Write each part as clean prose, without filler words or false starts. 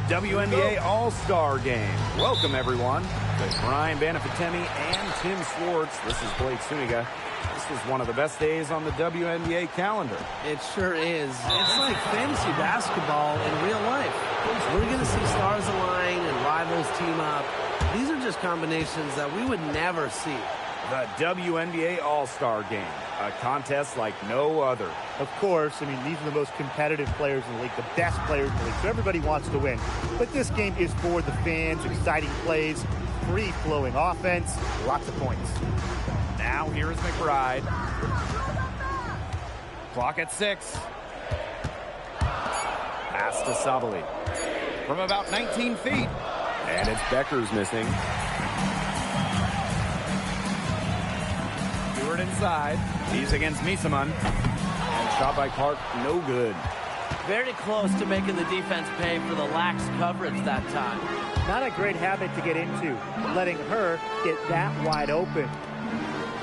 WNBA All-Star Game. Welcome, everyone, to Brian Banafitemi and Tim Swartz. This is Blake Suniga. This is one of the best days on the WNBA calendar. It sure is. It's like fantasy basketball in real life. We're going to see stars align and rivals team up. These are just combinations that we would never see. The WNBA All-Star Game, a contest like no other. Of course, I mean, these are the most competitive players in the league, the best players in the league, so everybody wants to win. But this game is for the fans, exciting plays, free-flowing offense, lots of points. Now here is McBride. Clock at 6. Pass to Sabali from about 19 feet. And it's Becker's missing. Stewart inside. He's against Misaman. And shot by Clark, no good. Very close to making the defense pay for the lax coverage that time. Not a great habit to get into, letting her get that wide open.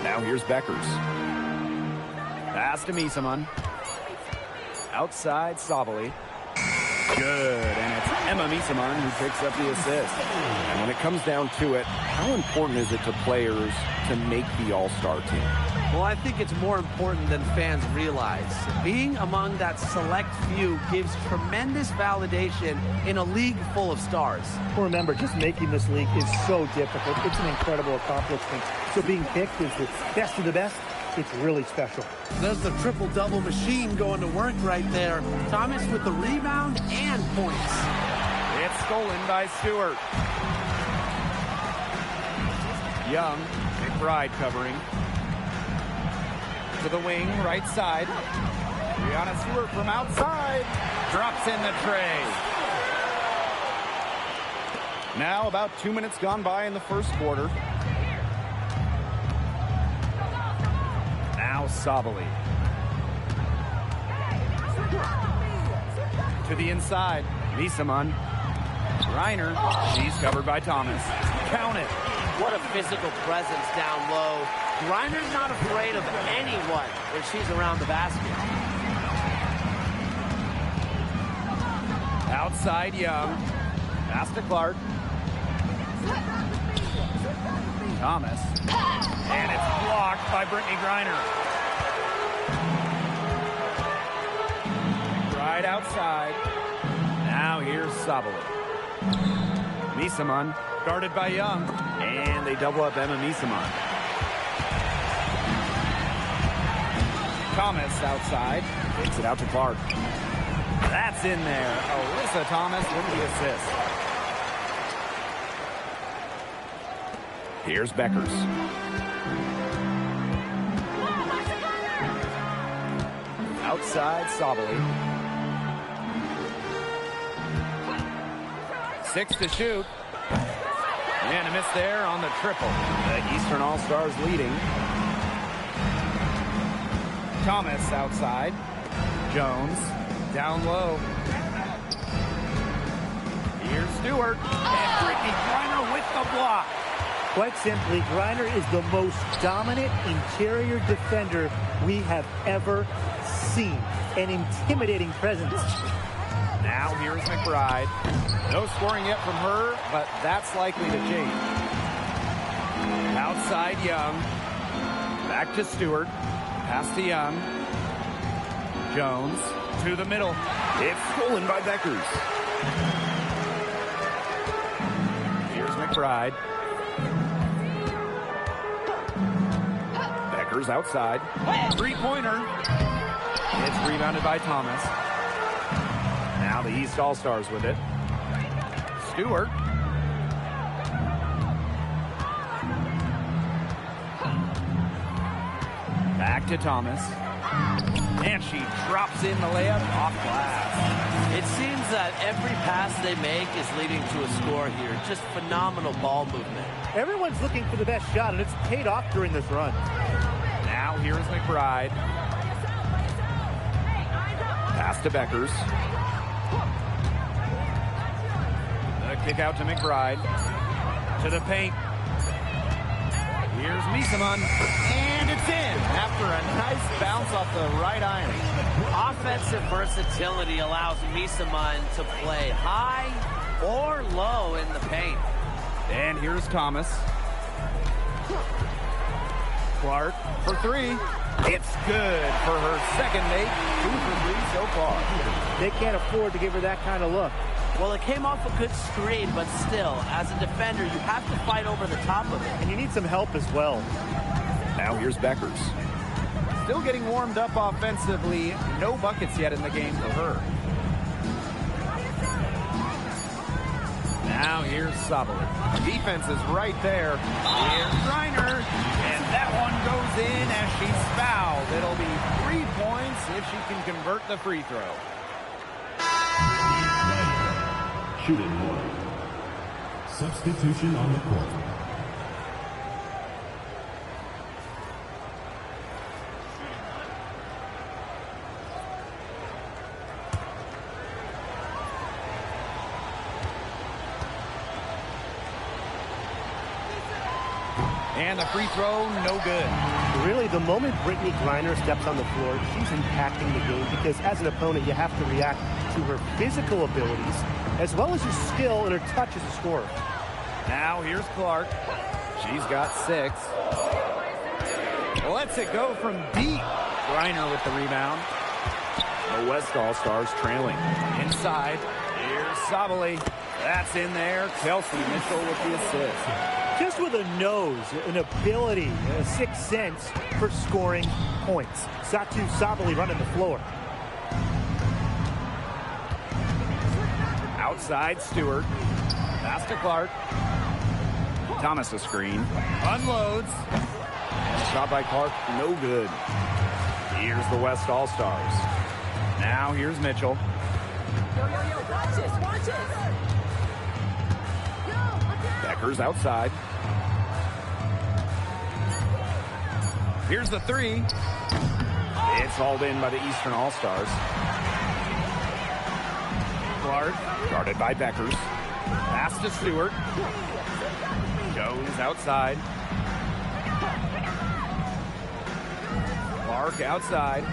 Now here's Beckers. Pass to Misaman. Outside Sabali. Good, and it's Emma Misaman who picks up the assist. And when it comes down to it, how important is it to players to make the All-Star team? Well, I think it's more important than fans realize. Being among that select few gives tremendous validation in a league full of stars. Well, remember, just making this league is so difficult. It's an incredible accomplishment. So being picked as the best of the best, it's really special. There's the triple-double machine going to work right there. Thomas with the rebound and points. It's stolen by Stewart. Young, McBride covering. To the wing, right side. Brianna Stewart from outside. Drops in the tray. Now about 2 minutes gone by in the first quarter. Now Sabali. To the inside. Misaman. Reiner. She's covered by Thomas. Count it. What a physical presence down low. Reiner's not afraid of anyone when she's around the basket. Outside Young. Pass to Clark. Thomas. And it's blocked by Brittany Griner. Right outside. Now here's Sabali. Misaman guarded by Young. And they double up Emma Misaman. Thomas outside. Takes it out to Clark. That's in there. Alyssa Thomas with the assist. Here's Beckers. Outside Sabali. 6 to shoot. And a miss there on the triple. The Eastern All-Stars leading. Thomas outside. Jones down low. Here's Stewart. And Brittany Griner with the block. Quite simply, Griner is the most dominant interior defender we have ever seen. An intimidating presence. Now here's McBride. No scoring yet from her, but that's likely to change. Outside Young. Back to Stewart. Pass to Young. Jones to the middle. It's stolen by Beckers. Here's McBride. Beckers outside. Three-pointer. It's rebounded by Thomas. Now the East All-Stars with it. Stewart. Back to Thomas. And she drops in the layup off glass. It seems that every pass they make is leading to a score here. Just phenomenal ball movement. Everyone's looking for the best shot, and it's paid off during this run. Now here's McBride. Pass to Beckers. The kick out to McBride. To the paint. Here's Misaman. And it's in after a nice bounce off the right iron. Offensive versatility allows Misaman to play high or low in the paint. And here's Thomas. Clark for three. It's good for her second make. 2 for 3 so far. They can't afford to give her that kind of look. Well, it came off a good screen, but still, as a defender, you have to fight over the top of it. And you need some help as well. Now here's Beckers. Still getting warmed up offensively. No buckets yet in the game for her. Now here's Sabali. Defense is right there. Here's Reiner. And that one goes in as she's fouled. It'll be 3 points if she can convert the free throw. Shooting one. Substitution on the court. And the free throw, no good. Really, the moment Brittany Griner steps on the floor, she's impacting the game because as an opponent, you have to react to her physical abilities as well as her skill and her touch as a scorer. Now here's Clark. She's got 6. Lets it go from deep. Griner with the rebound. The West All-Stars trailing. Inside. Here's Sabali. That's in there. Kelsey Mitchell with the assist. Just with a nose, an ability, a sixth sense for scoring points. Satu Sabali running the floor. Outside, Stewart. Pass to Clark. Thomas a screen. Unloads. And shot by Clark, no good. Here's the West All-Stars. Now here's Mitchell. Watch this. Beckers outside. Here's the 3. It's hauled in by the Eastern All-Stars. Clark, guarded by Beckers. Pass to Stewart. Jones outside. Clark outside.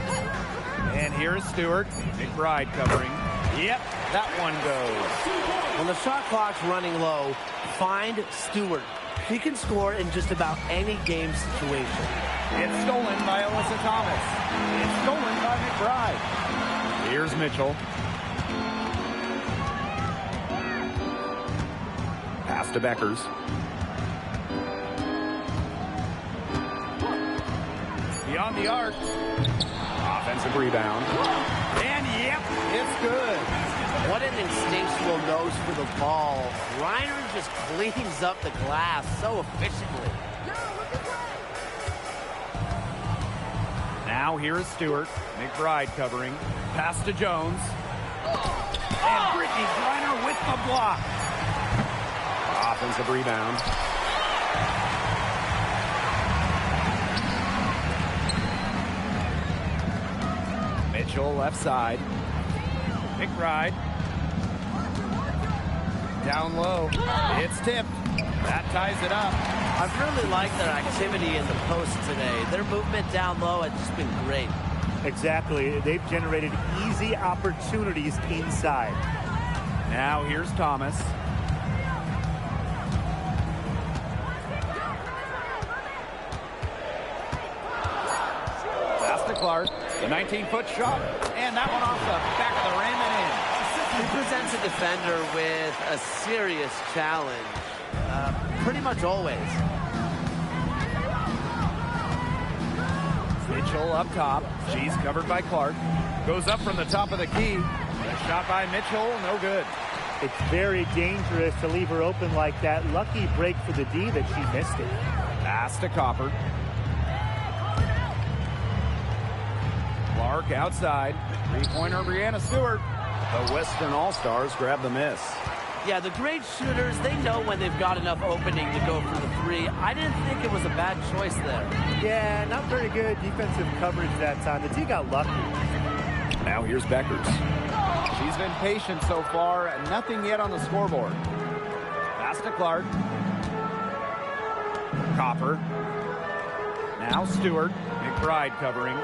And here's Stewart. McBride covering. Yep, that one goes. When the shot clock's running low, find Stewart. He can score in just about any game situation. It's stolen by Alyssa Thomas. It's stolen by McBride. Here's Mitchell. Pass to Beckers. Beyond the arc. Offensive rebound. And yep, it's good. What an instinctual nose for the ball. Reiner just cleans up the glass so efficiently. Now here is Stewart. McBride covering. Pass to Jones. And Brittany Griner with the block. Offensive rebound. Mitchell left side. McBride. Down low. It's tipped. That ties it up. I've really liked their activity in the post today. Their movement down low has just been great. Exactly. They've generated easy opportunities inside. Now here's Thomas. Pass to Clark. The 19-foot shot. And that one off the back of the rim and in. He presents a defender with a serious challenge. Pretty much always. Mitchell up top. She's covered by Clark. Goes up from the top of the key. A shot by Mitchell, no good. It's very dangerous to leave her open like that. Lucky break for the D that she missed it. Pass to Copper. Clark outside. Three-pointer, Brianna Stewart. The Western All-Stars grab the miss. Yeah, the great shooters, they know when they've got enough opening to go for the 3. I didn't think it was a bad choice there. Yeah, not very good defensive coverage that time. The D got lucky. Now here's Beckers. She's been patient so far, and nothing yet on the scoreboard. Pass to Clark. Copper. Now Stewart. McBride covering.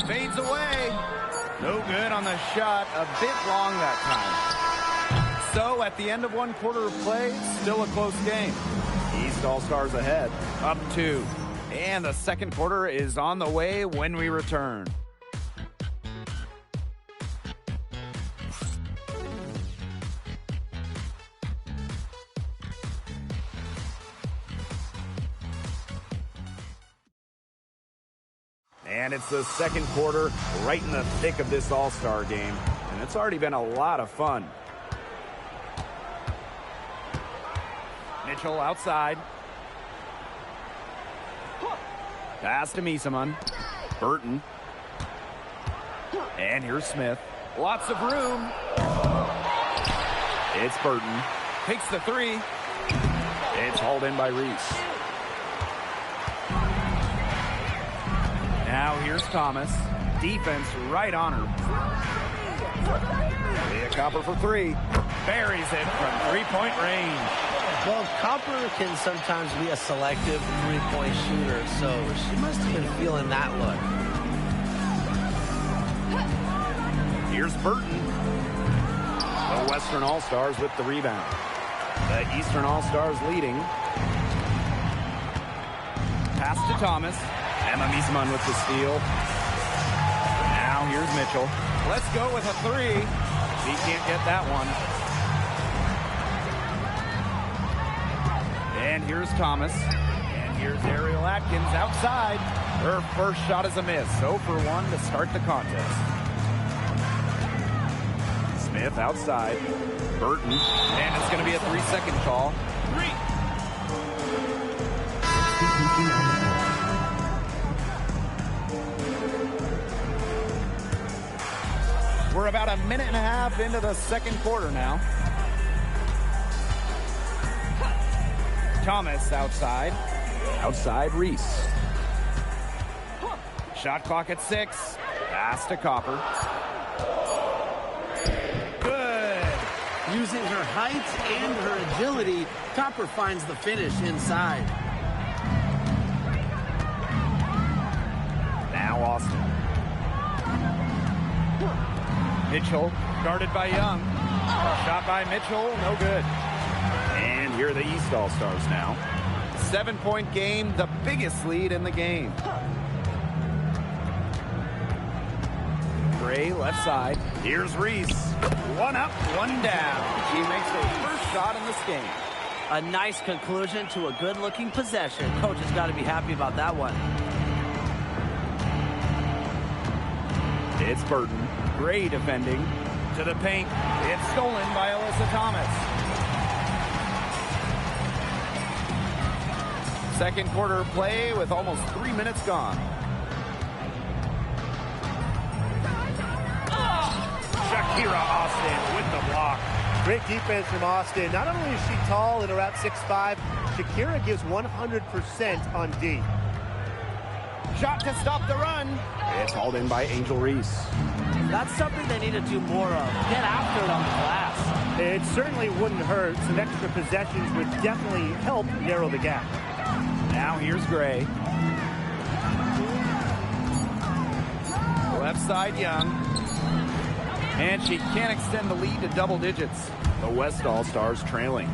Fades away. No good on the shot. A bit long that time. So at the end of one quarter of play, still a close game. East All-Stars ahead, up 2. And the second quarter is on the way when we return. And it's the second quarter, right in the thick of this All-Star game. And it's already been a lot of fun. Mitchell outside. Pass to Misaman. Burton. And here's Smith. Lots of room. It's Burton. Takes the 3. It's hauled in by Reese. Now here's Thomas. Defense right on her. Leah Copper for 3. Buries it from 3-point range. Well, Copper can sometimes be a selective 3-point shooter, so she must have been feeling that look. Here's Burton. The Western All-Stars with the rebound. The Eastern All-Stars leading. Pass to Thomas. Emma Misaman with the steal. Now here's Mitchell. Let's go with a 3. He can't get that one. And here's Thomas. And here's Ariel Atkins outside. Her first shot is a miss. 0 for 1 to start the contest. Smith outside. Burton. And it's going to be a 3-second call. 3. We're about a minute and a half into the second quarter now. Thomas outside. Outside Reese. Shot clock at 6. Pass to Copper. Good. Using her height and her agility, Copper finds the finish inside. Now Austin. Mitchell, guarded by Young. Shot by Mitchell, no good. And here are the East All-Stars now. 7-point game, the biggest lead in the game. Gray, left side. Here's Reese. 1 up, 1 down. She makes her first shot in this game. A nice conclusion to a good-looking possession. Coach has got to be happy about that one. It's Burton. Gray defending. To the paint. It's stolen by Alyssa Thomas. Second quarter play with almost 3 minutes gone. Shakira Austin with the block. Great defense from Austin. Not only is she tall and around 6'5", Shakira gives 100% on D. Shot to stop the run. It's hauled in by Angel Reese. That's something they need to do more of. Get after it on the glass. It certainly wouldn't hurt. Some extra possessions would definitely help narrow the gap. Now here's Gray. Left side Young. And she can't extend the lead to double digits. The West All-Stars trailing.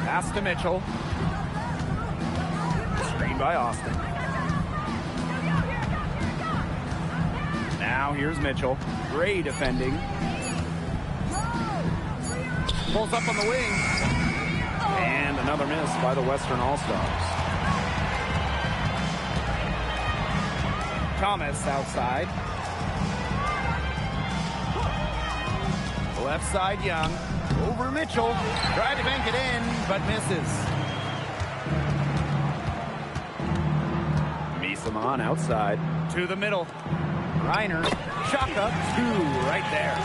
Pass to Mitchell. Screen by Austin. Now here's Mitchell. Gray defending. Pulls up on the wing. And another miss by the Western All-Stars. Thomas outside. Left side Young. Over Mitchell. Tried to bank it in, but misses. Misaman outside. To the middle. Reiner. Shaka. 2 right there.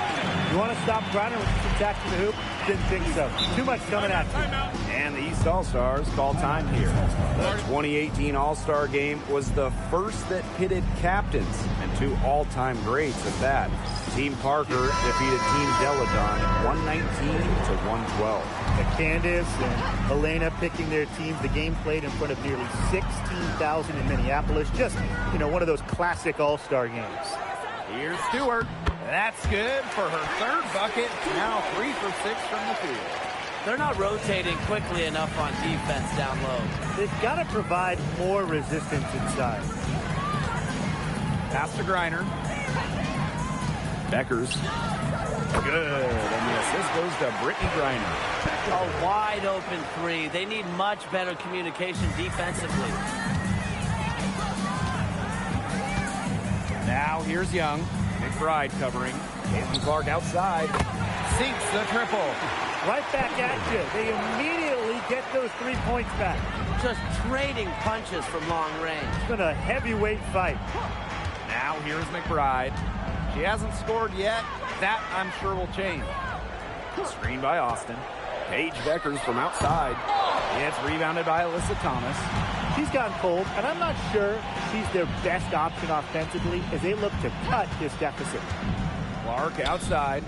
You want to stop Reiner with this attack to the hoop? Didn't think so. Too much coming at you. And the East All-Stars call time here. The 2018 All-Star Game was the first that pitted captains and 2 all-time greats at that. Team Parker defeated Team Deladon 119-112. The Candace and Helena picking their teams. The game played in front of nearly 16,000 in Minneapolis. Just, one of those classic All-Star games. Here's Stewart. That's good for her third bucket. Now 3 for 6 from the field. They're not rotating quickly enough on defense down low. They've got to provide more resistance inside. Pass to Griner. Beckers. Good. And the assist goes to Brittany Griner. A wide open three. They need much better communication defensively. Now here's Young. McBride covering. Caitlin Clark outside. Sinks the triple. Right back at you. They immediately get those 3 points back. Just trading punches from long range. It's been a heavyweight fight. Now here's McBride. She hasn't scored yet. That, I'm sure, will change. Screen by Austin. Paige Beckers from outside. It's rebounded by Alyssa Thomas. She's gone cold, and I'm not sure she's their best option offensively as they look to cut this deficit. Clark outside.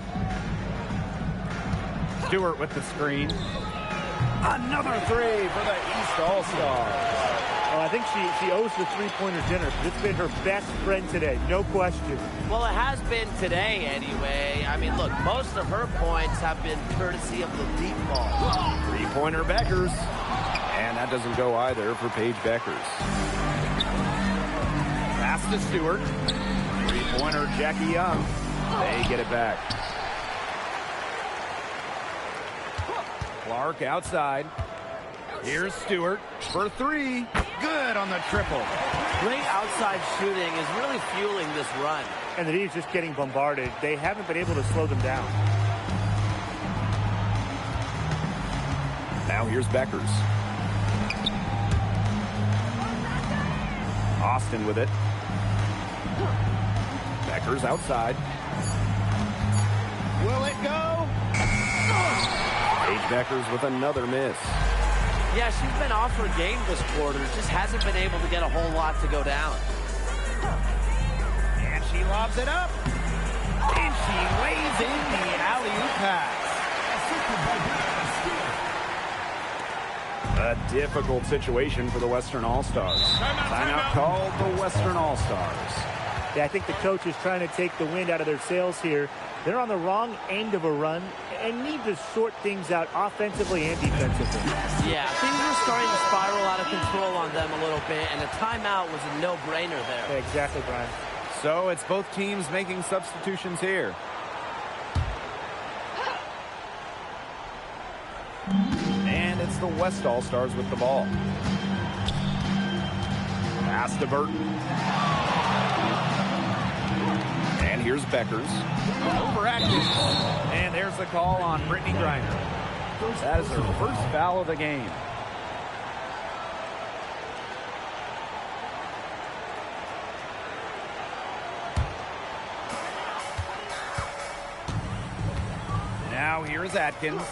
Stewart with the screen. Another three for the East All-Stars. Oh, I think she owes the three-pointer dinner. It's been her best friend today, no question. Well, it has been today anyway. I mean, look, most of her points have been courtesy of the deep ball. Three-pointer Beckers. And that doesn't go either for Paige Beckers. Pass to Stewart. Three-pointer Jackie Young. They get it back. Clark outside. Here's Stewart for three. Good on the triple. Great outside shooting is really fueling this run. And the D's just getting bombarded. They haven't been able to slow them down. Now here's Beckers. Austin with it. Beckers outside. Will it go? Paige Beckers with another miss. Yeah, she's been off her game this quarter. Just hasn't been able to get a whole lot to go down. And she lobs it up. And she lays in the alley-oop pass. A difficult situation for the Western All-Stars. Timeout called the Western All-Stars. Yeah, I think the coach is trying to take the wind out of their sails here. They're on the wrong end of a run and need to sort things out offensively and defensively. Yeah, things are starting to spiral out of control on them a little bit, and a timeout was a no-brainer there. Yeah, exactly, Brian. So it's both teams making substitutions here. And it's the West All-Stars with the ball. Pass to Burton. And here's Beckers. Over Atkins. And there's the call on Brittany Griner. That is her first foul of the game. Now here's Atkins.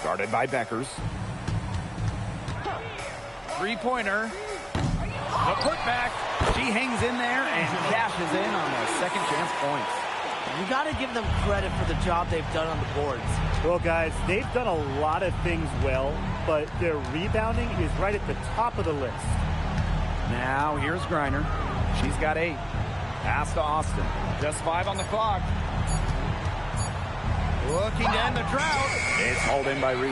Guarded by Beckers. Three-pointer. The putback. She hangs in there and cashes in on the second chance points. You got to give them credit for the job they've done on the boards. Well, guys, they've done a lot of things well, but their rebounding is right at the top of the list. Now here's Griner. She's got 8. Pass to Austin. Just 5 on the clock. Looking to end the drought. It's hauled in by Reese.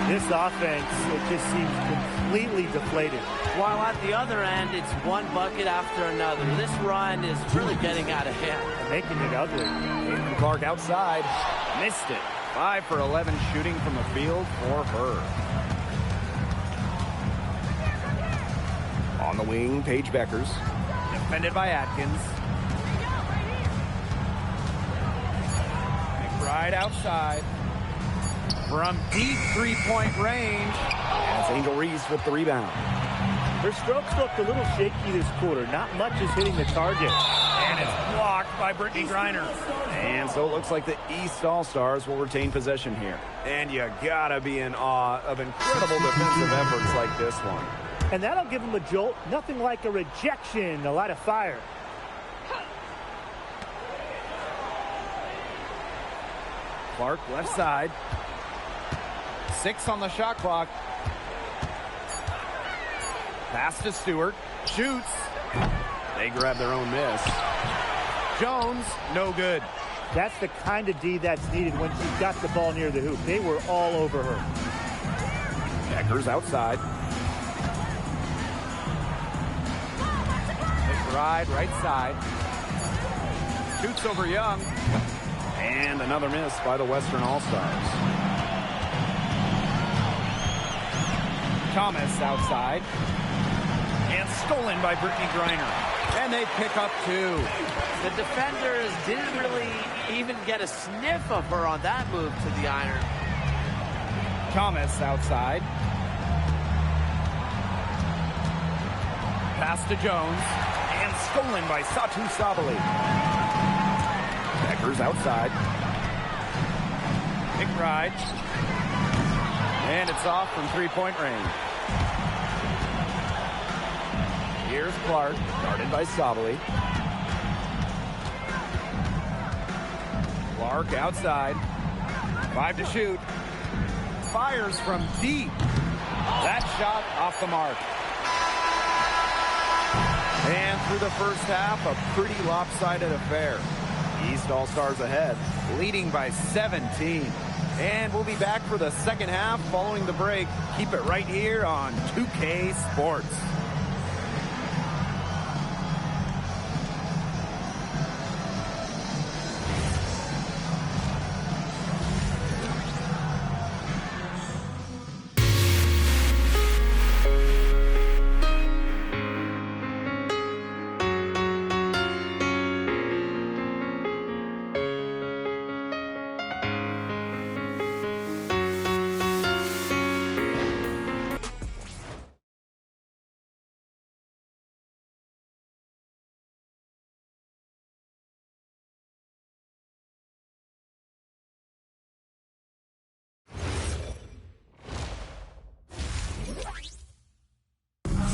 This offense, it just seems completely deflated. While at the other end, it's one bucket after another. This run is really getting out of hand. Making it ugly. Caitlin Clark outside. Missed it. 5 for 11 shooting from the field for her. On the wing, Paige Beckers. Defended by Atkins. Right outside. From deep three-point range. And it's Angel Reese with the rebound. Their strokes looked a little shaky this quarter. Not much is hitting the target. And it's blocked by Brittany Griner. And so it looks like the East All-Stars will retain possession here. And you gotta be in awe of incredible defensive efforts like this one. And that'll give them a jolt. Nothing like a rejection to light a fire. Clark left side. 6 on the shot clock. Pass to Stewart. Shoots. They grab their own miss. Jones, no good. That's the kind of D that's needed when she's got the ball near the hoop. They were all over her. Deckers outside. McBride right side. Shoots over Young. And another miss by the Western All-Stars. Thomas outside. And stolen by Brittany Griner. And they pick up 2. The defenders didn't really even get a sniff of her on that move to the iron. Thomas outside. Pass to Jones. And stolen by Satu Sabali. Deckers outside. McBride. And it's off from three-point range. Here's Clark, guarded by Sabali. Clark outside. 5 to shoot. Fires from deep. That shot off the mark. And through the first half, a pretty lopsided affair. East All-Stars ahead, leading by 17. And we'll be back for the second half following the break. Keep it right here on 2K Sports.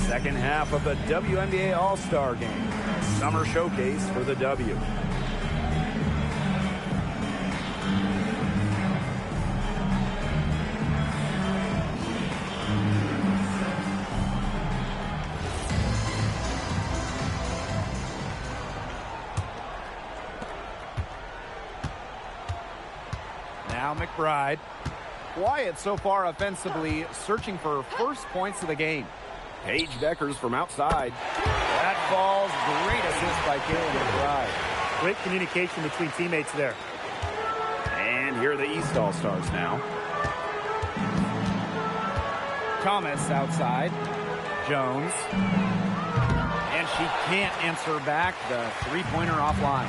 Second half of the WNBA All-Star Game. Summer showcase for the W. Now McBride. Quiet so far offensively, searching for first points of the game. Paige Deckers from outside. That falls. Great assist by Kayla McBride. Great communication between teammates there. And here are the East All-Stars now. Thomas outside. Jones. And she can't answer back. The three-pointer offline.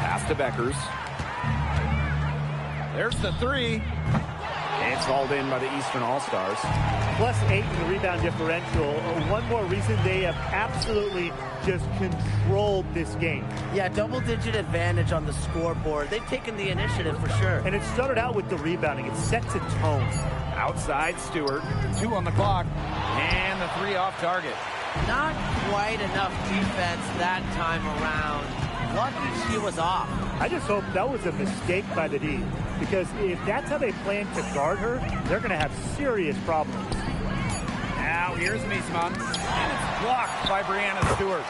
Pass to Beckers. There's the three. It's hauled in by the Eastern All-Stars. +8 in the rebound differential. One more reason they have absolutely just controlled this game. Yeah, double-digit advantage on the scoreboard. They've taken the initiative for sure. And it started out with the rebounding. It sets a tone. Outside Stewart. 2 on the clock. And the 3 off target. Not quite enough defense that time around. Lucky she was off. I just hope that was a mistake by the D, because if that's how they plan to guard her, they're going to have serious problems. Now here's Miesman, and it's blocked by Brianna Stewart.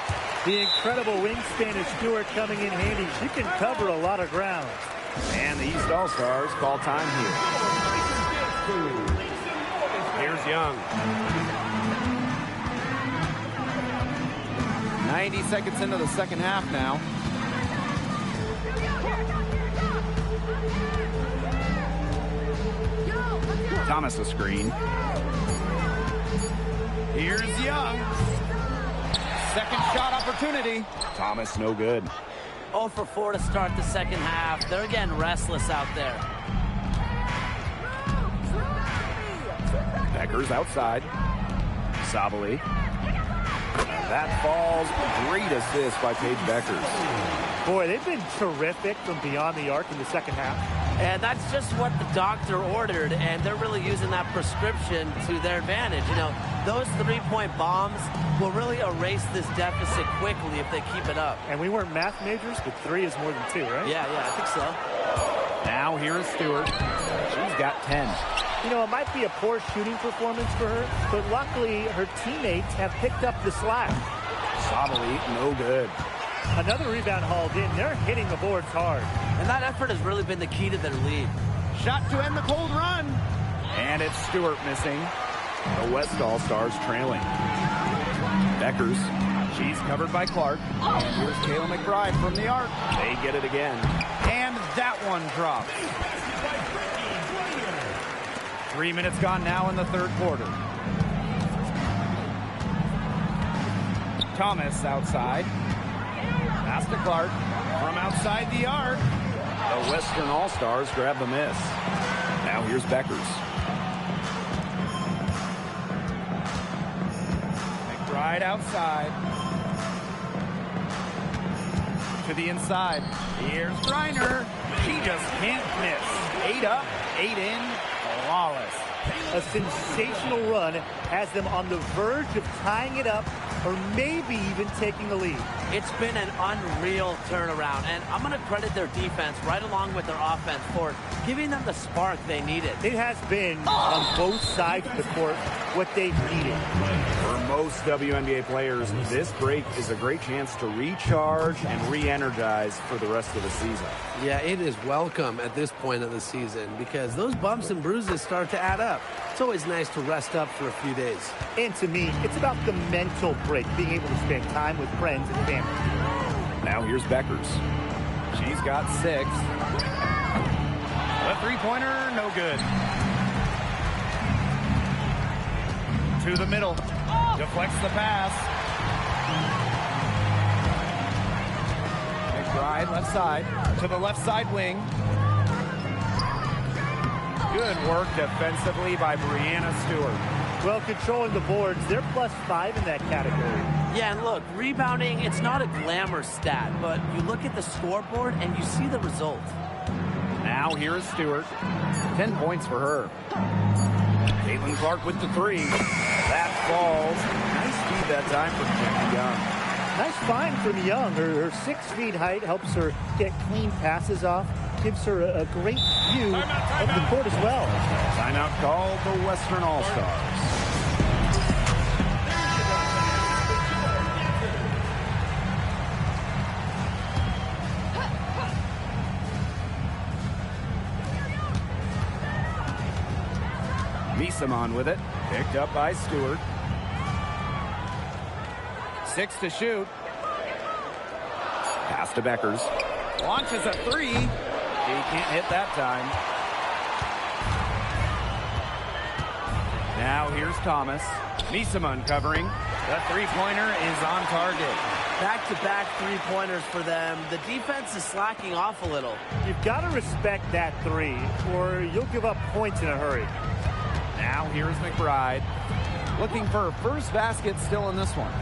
The incredible wingspan of Stewart coming in handy. She can cover a lot of ground. And the East All-Stars call time here. Here's Young. 90 seconds into the second half now. Thomas a screen. Here's Young. Second shot opportunity. Thomas no good. 0 for 4 to start the second half. They're getting restless out there. Beckers outside. Sabali. That falls. Great assist by Paige Beckers. Boy, they've been terrific from beyond the arc in the second half. And that's just what the doctor ordered, and they're really using that prescription to their advantage. You know, those three-point bombs will really erase this deficit quickly if they keep it up. And we weren't math majors, but 3 is more than 2, right? Yeah, I think so. Now here is Stewart. She's got 10. You know, it might be a poor shooting performance for her, but luckily her teammates have picked up the slack. Sabali, no good. Another rebound hauled in. They're hitting the boards hard. And that effort has really been the key to their lead. Shot to end the cold run. And it's Stewart missing. The West All-Stars trailing. Beckers. She's covered by Clark. And here's Kayla McBride from the arc. They get it again. And that one drops. 3 minutes gone now in the third quarter. Thomas outside. Pass to Clark. From outside the arc. The Western All-Stars grab the miss. Now here's Beckers. McBride outside. To the inside. Here's Griner. She just can't miss. 8 up, 8 in. Flawless. A sensational run has them on the verge of tying it up or maybe even taking the lead. It's been an unreal turnaround, and I'm going to credit their defense right along with their offense for giving them the spark they needed. It has been, on both sides of the court, what they've needed. For most WNBA players, this break is a great chance to recharge and re-energize for the rest of the season. Yeah, it is welcome at this point of the season because those bumps and bruises start to add up. It's always nice to rest up for a few days. And to me, it's about the mental break, being able to spend time with friends and family. Now here's Beckers. She's got 6. The three-pointer, no good. To the middle. Deflects the pass. McBride left side. To the left side wing. Good work defensively by Brianna Stewart. Well, controlling the boards, they're +5 in that category. Yeah, and look, rebounding, it's not a glamour stat, but you look at the scoreboard and you see the result. Now here is Stewart. 10 points for her. Caitlin Clark with the 3. That falls. Nice feed that time from Jackie Young. Nice find from Young. Her 6 feet height helps her get clean passes off. Gives her a great view of the court as well. Timeout called the Western All-Stars. Misamon with it. Picked up by Stewart. 6 to shoot. Pass to Beckers. Launches a 3. He can't hit that time. Now here's Thomas. Misamon covering. The three-pointer is on target. Back-to-back three-pointers for them. The defense is slacking off a little. You've got to respect that 3, or you'll give up points in a hurry. Now here's McBride. Looking for her first basket still in this one.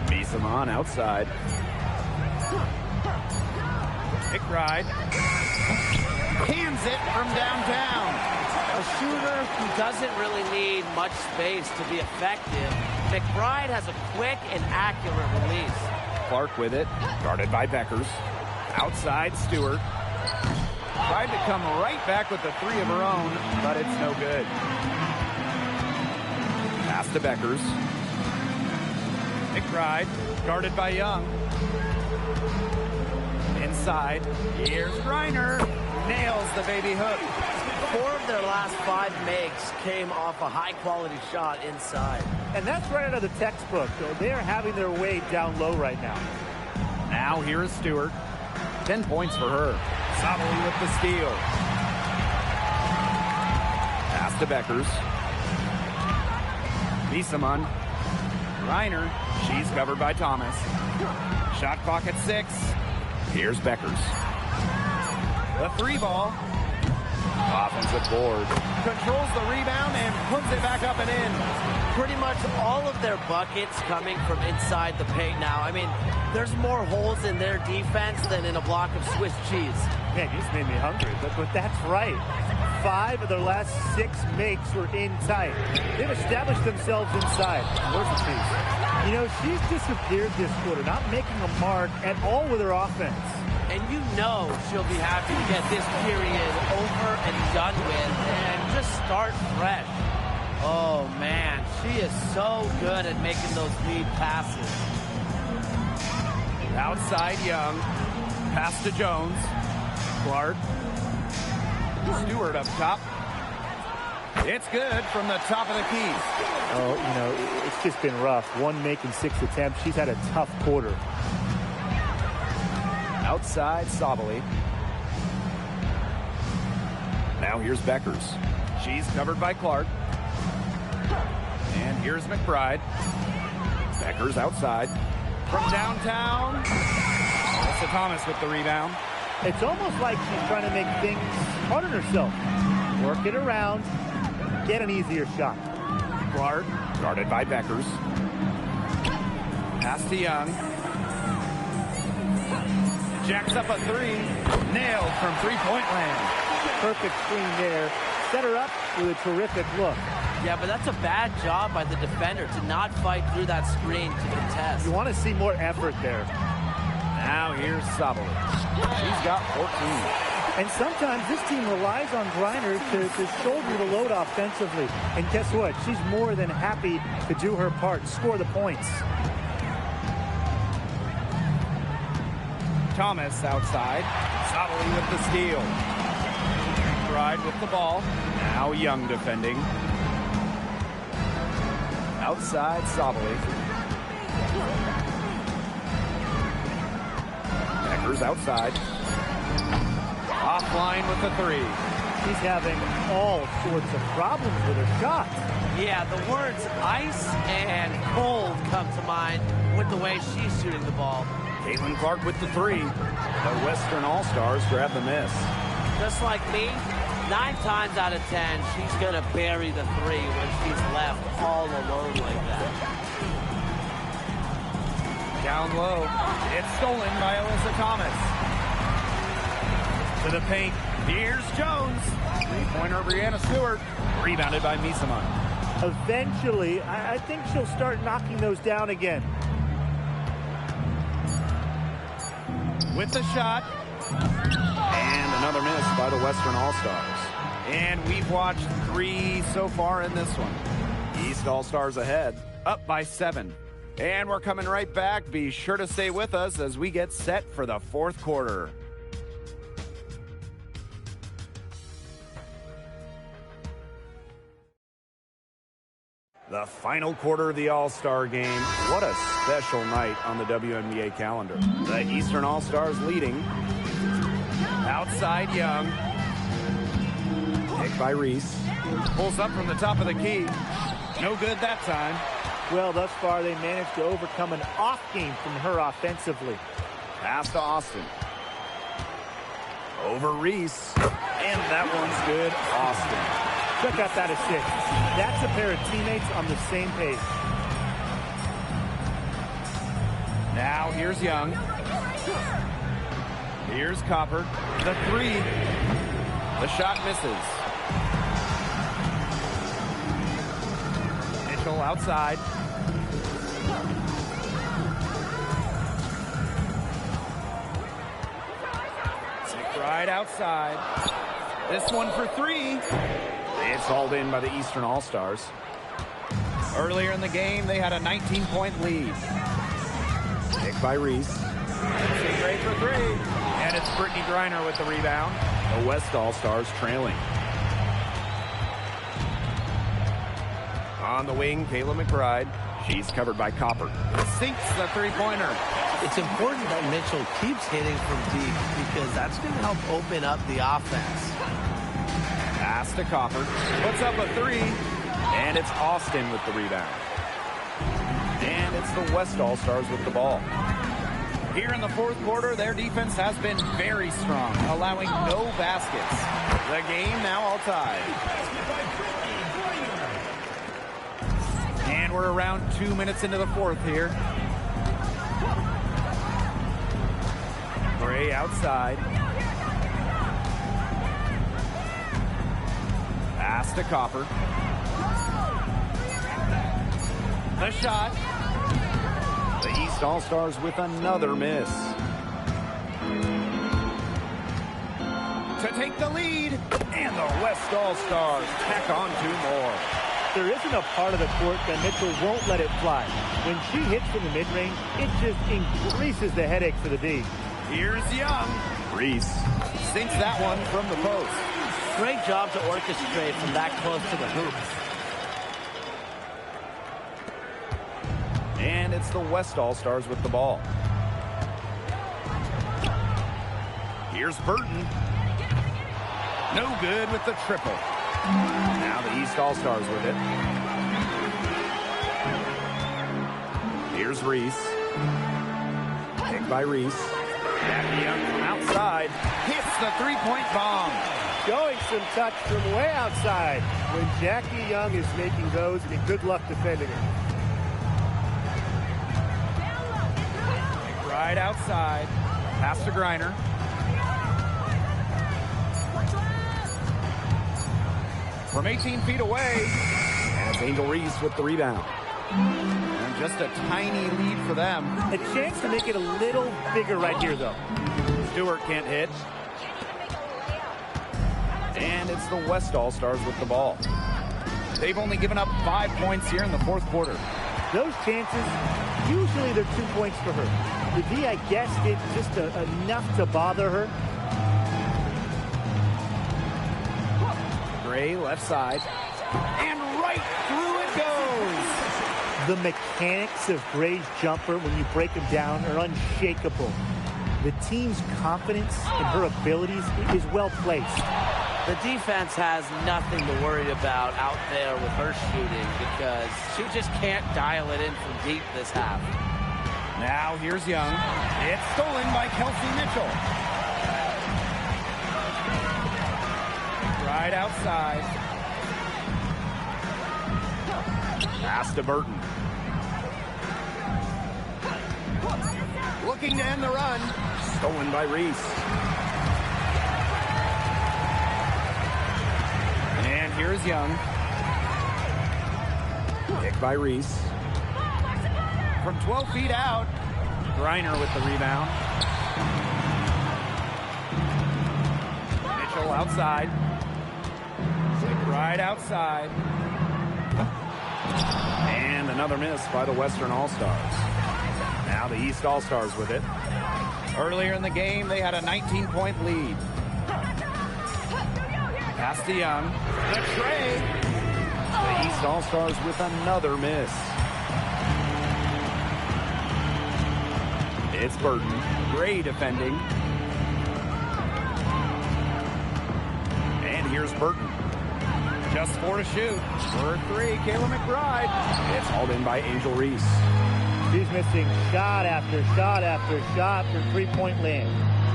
Misamon outside. McBride cans it from downtown. A shooter who doesn't really need much space to be effective. McBride has a quick and accurate release. Clark with it, guarded by Beckers. Outside, Stewart. Tried to come right back with the 3 of her own, but it's no good. Pass to Beckers. McBride, guarded by Young. Inside, here's Griner. Nails the baby hook. 4 of their last 5 makes came off a high-quality shot inside. And that's right out of the textbook. They are having their way down low right now. Now here is Stewart. 10 points for her. Sottily with the steal. Pass to Beckers. Misamon. Griner. She's covered by Thomas. Shot clock at 6. Here's Beckers. The 3 ball. Offensive board. Controls the rebound and puts it back up and in. Pretty much all of their buckets coming from inside the paint now. I mean, there's more holes in their defense than in a block of Swiss cheese. Man, you just made me hungry, but that's right. 5 of their last 6 makes were in tight. They've established themselves inside. Where's the piece? You know, she's disappeared this quarter, not making a mark at all with her offense. And you know she'll be happy to get this period over and done with and just start fresh. Oh, man, she is so good at making those lead passes. Outside Young. Pass to Jones. Clark. Stewart up top. It's good from the top of the key. Oh, you know, it's just been rough. 1 make in 6 attempts. She's had a tough quarter. Outside Sabali. Now here's Beckers. She's covered by Clark. And here's McBride. Beckers outside. From downtown. Melissa Thomas with the rebound. It's almost like she's trying to make things hard on herself. Work it around. Get an easier shot. Clark, guarded by Beckers. Pass to Young. Jacks up a three. Nailed from three-point land. Perfect screen there. Set her up with a terrific look. Yeah, but that's a bad job by the defender to not fight through that screen to contest. You want to see more effort there. Now here's Sabali. She's got 14. And sometimes this team relies on Griner to shoulder the load offensively. And guess what? She's more than happy to do her part, score the points. Thomas outside. Sabali with the steal. McBride with the ball. Now Young defending. Outside Sabali. Beckers outside. Offline with the three. She's having all sorts of problems with her shot. Yeah, the words ice and cold come to mind with the way she's shooting the ball. Caitlin Clark with the three. The Western All-Stars grab the miss. Just like me, 9 times out of 10, she's going to bury the three when she's left all alone like that. Down low. It's stolen by Alyssa Thomas. To the paint. Here's Jones. Three-pointer Brianna Stewart. Rebounded by Misaman. Eventually, I think she'll start knocking those down again. With the shot. And another miss by the Western All-Stars. And we've watched 3 so far in this one. East All-Stars ahead, up by 7. And we're coming right back. Be sure to stay with us as we get set for the 4th quarter. The final quarter of the All-Star game. What a special night on the WNBA calendar. The Eastern All-Stars leading. Outside Young. Picked by Reese. Pulls up from the top of the key. No good that time. Well, thus far, they managed to overcome an off game from her offensively. Pass to Austin. Over Reese. And that one's good. Austin. Check out that assist. That's a pair of teammates on the same page. Now here's Young. Here's Copper. The three. The shot misses. Mitchell outside. McBride outside. This one for 3. It's hauled in by the Eastern All-Stars. Earlier in the game, they had a 19-point lead. Picked by Reese. Great for 3. And it's Brittany Griner with the rebound. The West All-Stars trailing. On the wing, Kayla McBride. She's covered by Copper. Sinks the three-pointer. It's important that Mitchell keeps hitting from deep because that's going to help open up the offense. Pass to Copper. Puts up a 3. And it's Austin with the rebound. And it's the West All-Stars with the ball. Here in the 4th quarter, their defense has been very strong, allowing no baskets. The game now all tied. And we're around 2 minutes into the 4th here. Gray outside. Pass to Copper. The shot. The East All-Stars with another miss. To take the lead. And the West All-Stars tack on 2 more. There isn't a part of the court that Mitchell won't let it fly. When she hits from the mid-range, it just increases the headache for the D. Here's Young. Reese sinks that one from the post. Great job to orchestrate from that close to the hoop. And it's the West All-Stars with the ball. Here's Burton. No good with the triple. Now the East All-Stars with it. Here's Reese. Picked by Reese. Jackie Young from outside. Hits the three-point bomb. Showing some touch from way outside. When Jackie Young is making those, I mean, good luck defending it. Right outside. Pass to Griner. From 18 feet away. And it's Angel Reese with the rebound. And just a tiny lead for them. A chance to make it a little bigger right here, though. Stewart can't hit. And it's the West All-Stars with the ball. They've only given up 5 points here in the fourth quarter. Those chances, usually they're 2 points for her. The D, I guess, did just enough to bother her. Gray left side. And right through it goes. The mechanics of Gray's jumper, when you break them down, are unshakable. The team's confidence in her abilities is well placed. The defense has nothing to worry about out there with her shooting because she just can't dial it in from deep this half. Now here's Young. It's stolen by Kelsey Mitchell. Right outside. Pass to Burton. Looking to end the run. Stolen by Reese. And here's Young. Picked by Reese. From 12 feet out. Griner with the rebound. Mitchell outside. Right outside. And another miss by the Western All-Stars. Now the East All-Stars with it. Earlier in the game, they had a 19-point lead. Pass to Young. The tray. The East All-Stars with another miss. It's Burton. Gray defending. And here's Burton. Just 4 to shoot. For 3, Kayla McBride. It's hauled in by Angel Reese. She's missing shot after shot after shot for three-point land.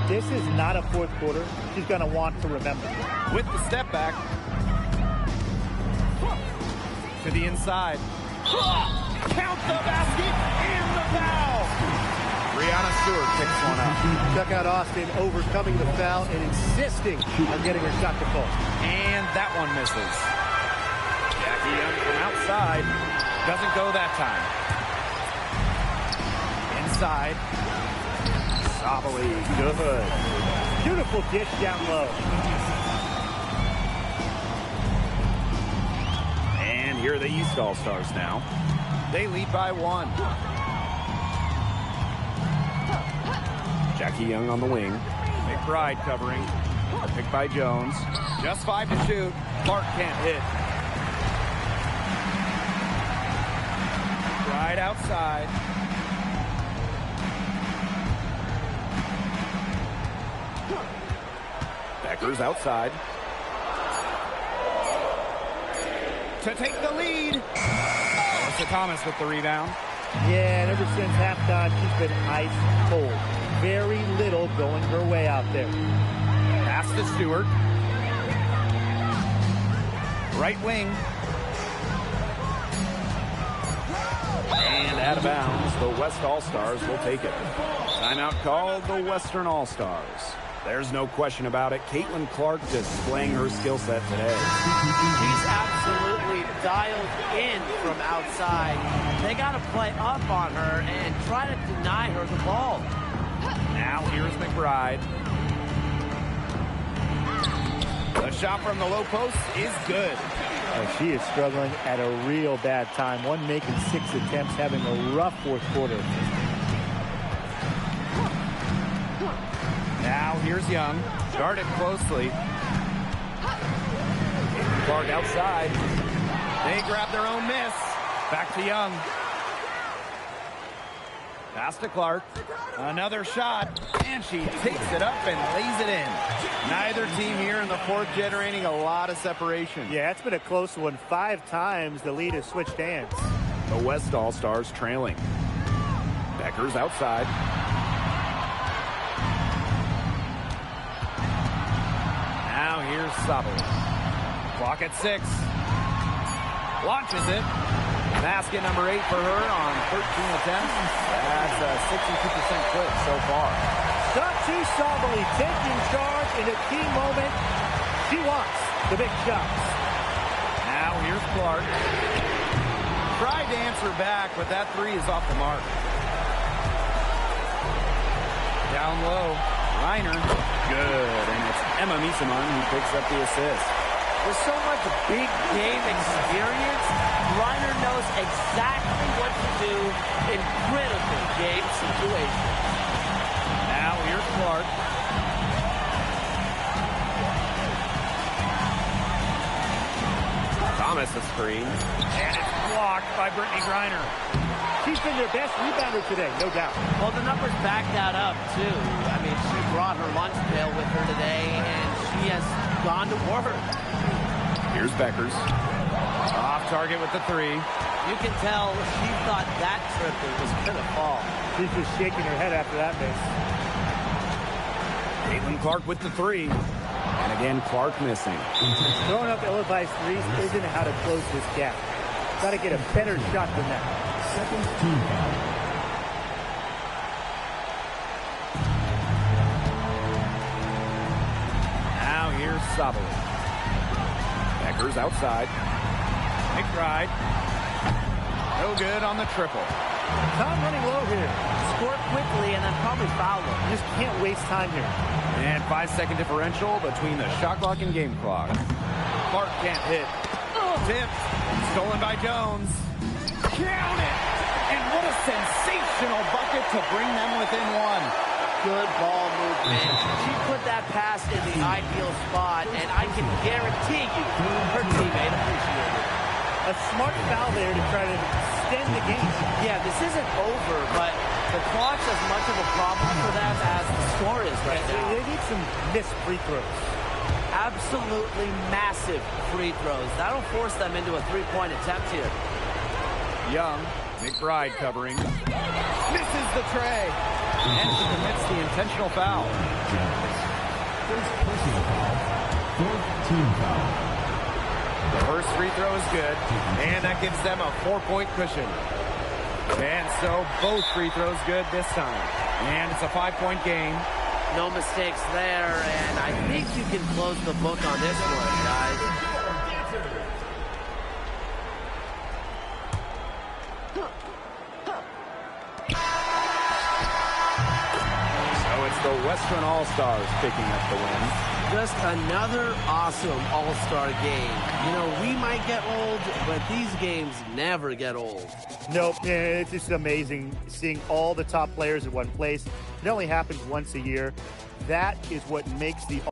This is not a fourth quarter she's going to want to remember. With the step back. To the inside. Count the basket and the foul. Brianna Stewart picks one up. Check out Austin overcoming the foul and insisting on getting her shot to fall. And that one misses. Jackie Young from outside. Doesn't go that time. Inside. Sabali, good. Beautiful dish down low. And here are the East All-Stars now. They lead by 1. Jackie Young on the wing. McBride covering. Picked by Jones. Just 5 to shoot. Clark can't hit. Right outside. Becker's outside. To take the lead. Melissa Thomas with the rebound. Yeah, and ever since halftime, she's been ice cold. Very little going her way out there. Pass to Stewart. Right wing. And out of bounds, the West All-Stars will take it. Timeout called the Western All-Stars. There's no question about it. Caitlin Clark displaying her skill set today. She's absolutely dialed in from outside. They got to play up on her and try to deny her the ball. Now here's McBride. The shot from the low post is good. And she is struggling at a real bad time. One making 6 attempts, having a rough fourth quarter. Now here's Young. Guard it closely. Clark outside. They grab their own miss. Back to Young. Pass to Clark. Another shot. And she takes it up and lays it in. Neither team here in the fourth generating a lot of separation. Yeah, it's been a close one. 5 times the lead has switched hands. The West All-Stars trailing. Becker's outside. Now here's Sabali. Clock at 6. Launches it. Basket number 8 for her on 13 attempts. That's a 62% clip so far. Datu Sabali taking charge in a key moment. She wants the big shots. Now here's Clark. Tried to answer back, but that 3 is off the mark. Down low. Reiner. Good. And it's Emma Misaman who picks up the assist. With so much big game experience, Reiner knows exactly what to do in critical game situations. Now here's Clark. Thomas a screen. And it's blocked by Brittany Griner. She's been their best rebounder today, no doubt. Well, the numbers back that up, too. I mean, she brought her lunch pail with her today, and she has gone to work. Here's Beckers. Off target with the 3. You can tell she thought that triple was going to fall. She's just shaking her head after that miss. Caitlin Clark with the 3. And again, Clark missing. Throwing up ill-advised threes isn't how to close this gap. Got to get a better shot than that. Second team foul. Now here's Sabali. Beckers outside. McBride. No good on the triple. Tom running low here. Score quickly and then probably foul them. You just can't waste time here. And 5-second differential between the shot clock and game clock. Clark can't hit. Tipped. Stolen by Jones. Count it! And what a sensational bucket to bring them within 1. Good ball movement. She put that pass in the ideal spot, and I can guarantee you her teammate appreciated it. A smart foul there to try to extend the game. Yeah, this isn't over, but the clock's as much of a problem for them as the score is right now. They need some missed free throws. Absolutely massive free throws. That'll force them into a 3-point attempt here. Young. McBride covering. Misses the tray. And she commits the intentional foul. First personal foul. Fourth team foul. The first free throw is good, and that gives them a 4-point cushion. And so both free throws good this time. And it's a 5-point game. No mistakes there, and I think you can close the book on this one, guys. The Western All-Stars picking up the win. Just another awesome All-Star game. You know, we might get old, but these games never get old. Nope, it's just amazing seeing all the top players in one place. It only happens once a year. That is what makes the